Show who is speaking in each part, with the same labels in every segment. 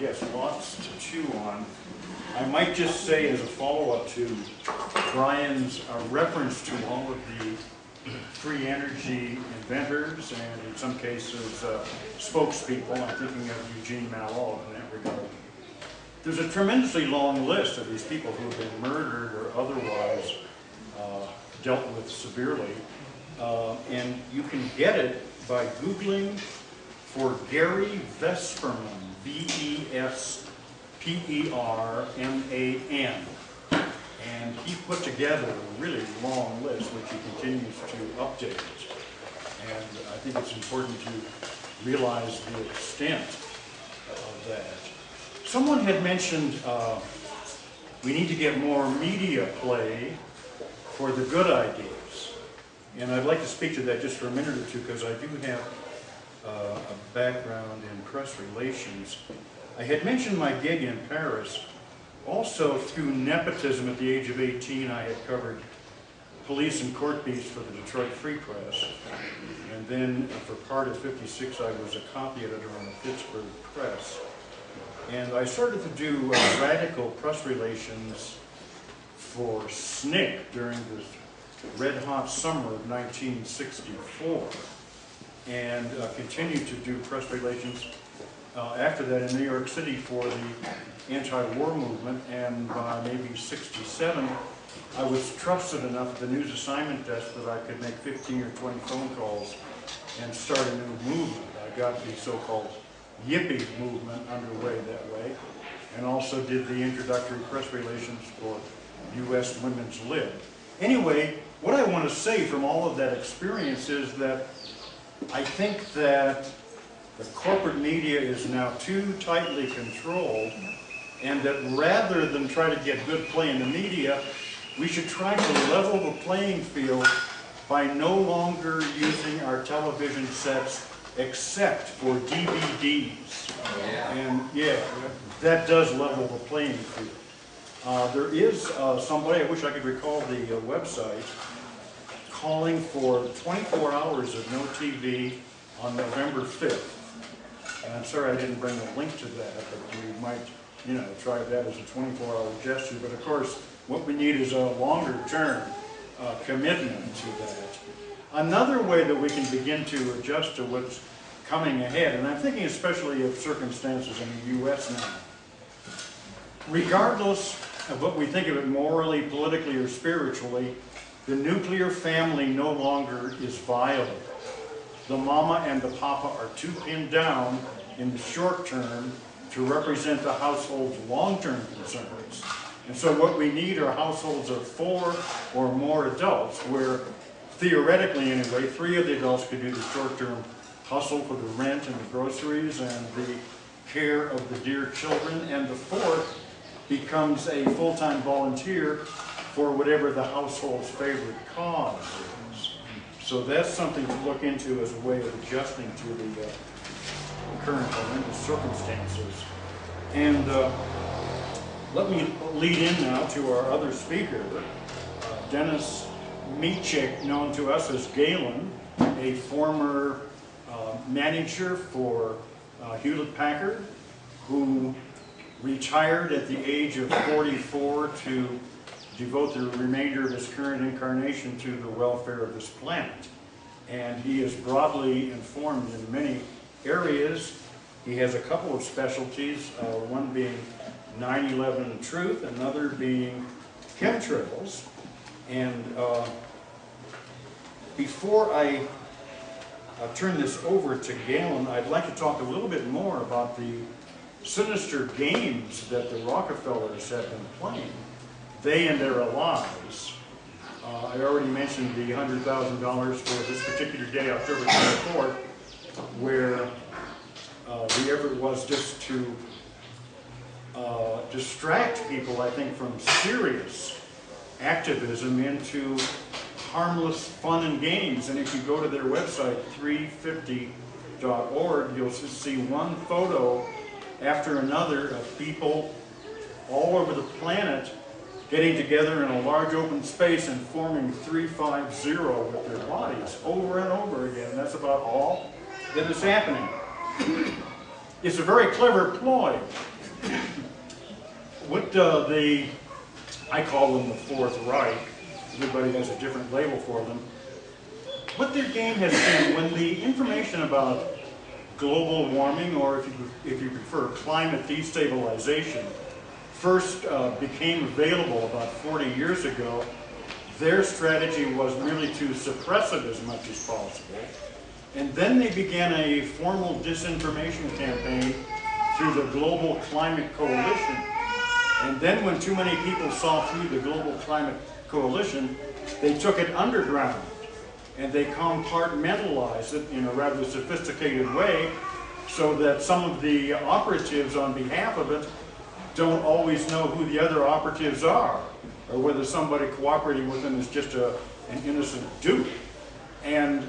Speaker 1: yes, lots to chew on. I might just say as a follow-up to Brian's reference to all of the free energy inventors and in some cases spokespeople. I'm thinking of Eugene Malol in that regard. There's a tremendously long list of these people who have been murdered or otherwise dealt with severely. And you can get it by Googling for Gary Vesperman, V-E-S-P-E-R-M-A-N. And he put together a really long list which he continues to update. And I think it's important to realize the extent of that. Someone had mentioned we need to get more media play for the good ideas. And I'd like to speak to that just for a minute or two because I do have a background in press relations. I had mentioned my gig in Paris. Also, through nepotism at the age of 18, I had covered police and court beats for the Detroit Free Press. And then for part of '56, I was a copy editor on the Pittsburgh Press. And I started to do radical press relations for SNCC during the red-hot summer of 1964. And continued to do press relations after that in New York City for the anti-war movement, and by maybe '67, I was trusted enough at the news assignment desk that I could make 15 or 20 phone calls and start a new movement. I got the so-called Yippie movement underway that way, and also did the introductory press relations for U.S. Women's Lib. Anyway, what I want to say from all of that experience is that I think that the corporate media is now too tightly controlled, and that rather than try to get good play in the media, we should try to level the playing field by no longer using our television sets except for DVDs. Yeah. And yeah, that does level the playing field. There is somebody, I wish I could recall the website, calling for 24 hours of no TV on November 5th. And I'm sorry I didn't bring a link to that, but we might, try that as a 24-hour gesture. But of course, what we need is a longer-term commitment to that. Another way that we can begin to adjust to what's coming ahead, and I'm thinking especially of circumstances in the U.S. now. Regardless of what we think of it morally, politically, or spiritually, the nuclear family no longer is viable. The mama and the papa are too pinned down in the short term to represent the household's long-term concerns. And so what we need are households of 4 or more adults where, theoretically anyway, 3 of the adults could do the short-term hustle for the rent and the groceries and the care of the dear children, and the 4th becomes a full-time volunteer for whatever the household's favorite cause is. So that's something to look into as a way of adjusting to the current horrendous circumstances. And let me lead in now to our other speaker, Dennis Michik, known to us as Galen, a former manager for Hewlett-Packard, who retired at the age of 44 to devote the remainder of his current incarnation to the welfare of this planet. And he is broadly informed in many areas. He has a couple of specialties, one being 9/11 truth, another being chemtrails. And before I turn this over to Galen, I'd like to talk a little bit more about the sinister games that the Rockefellers have been playing, they and their allies. I already mentioned the $100,000 for this particular day, October 24th, where the effort was just to distract people, I think, from serious activism into harmless fun and games. And if you go to their website, 350.org, you'll just see one photo after another of people all over the planet getting together in a large open space and forming 350 with their bodies over and over again. And that's about all that is happening. It's a very clever ploy What I call them the Fourth Reich, everybody has a different label for them. What their game has been, when the information about global warming, or if you prefer, climate destabilization, first became available about 40 years ago, their strategy was really to suppress it as much as possible. And then they began a formal disinformation campaign through the Global Climate Coalition. And then when too many people saw through the Global Climate Coalition, they took it underground. And they compartmentalized it in a rather sophisticated way so that some of the operatives on behalf of it don't always know who the other operatives are, or whether somebody cooperating with them is just an innocent dupe. And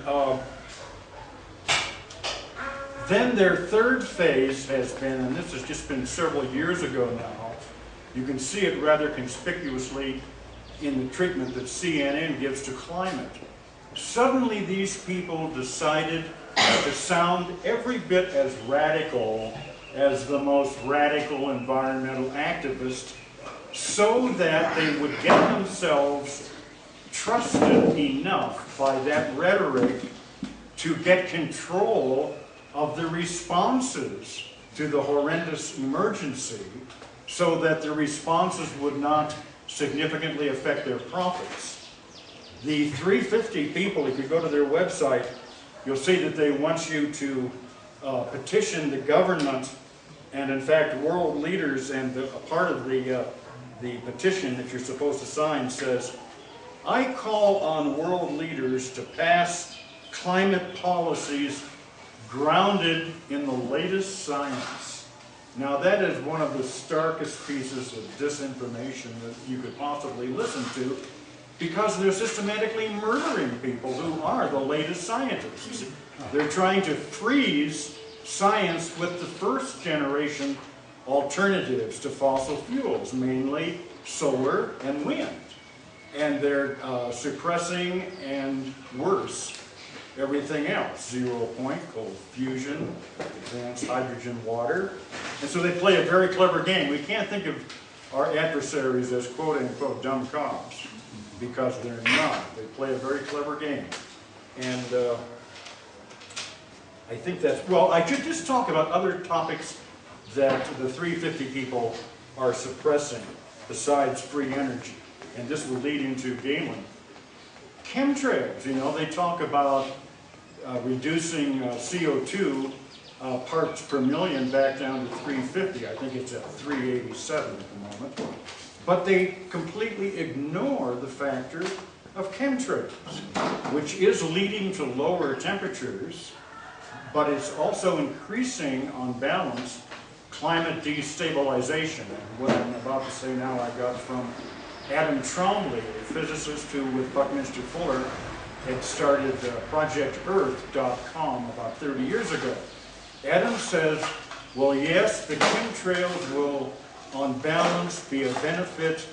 Speaker 1: then their third phase has been, and this has just been several years ago now, you can see it rather conspicuously in the treatment that CNN gives to climate. Suddenly these people decided to sound every bit as radical as the most radical environmental activist, so that they would get themselves trusted enough by that rhetoric to get control of the responses to the horrendous emergency, so that the responses would not significantly affect their profits. The 350 people, if you go to their website, you'll see that they want you to petition the government, and in fact world leaders, and a part of the petition that you're supposed to sign says, "I call on world leaders to pass climate policies grounded in the latest science." Now that is one of the starkest pieces of disinformation that you could possibly listen to, because they're systematically murdering people who are the latest scientists. They're trying to freeze science with the first generation alternatives to fossil fuels, mainly solar and wind. And they're suppressing, and worse, everything else. 0 point, cold fusion, advanced hydrogen water. And so they play a very clever game. We can't think of our adversaries as quote-unquote dumb cops, because they're not. They play a very clever game. And I think that's, well, I should just talk about other topics that the 350 people are suppressing besides free energy. And this will lead into Galen. Chemtrails, you know, they talk about reducing CO2 parts per million back down to 350. I think it's at 387 at the moment. But they completely ignore the factor of chemtrails, which is leading to lower temperatures, but it's also increasing, on balance, climate destabilization. And what I'm about to say now I got from Adam Trombley, a physicist who, with Buckminster Fuller, had started ProjectEarth.com about 30 years ago. Adam says, well, yes, the chemtrails will, on balance, be a benefit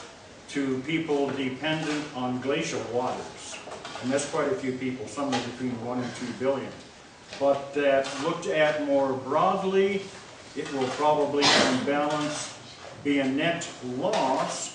Speaker 1: to people dependent on glacial waters. And that's quite a few people, somewhere between 1 and 2 billion. But that, looked at more broadly, it will probably, on balance, be a net loss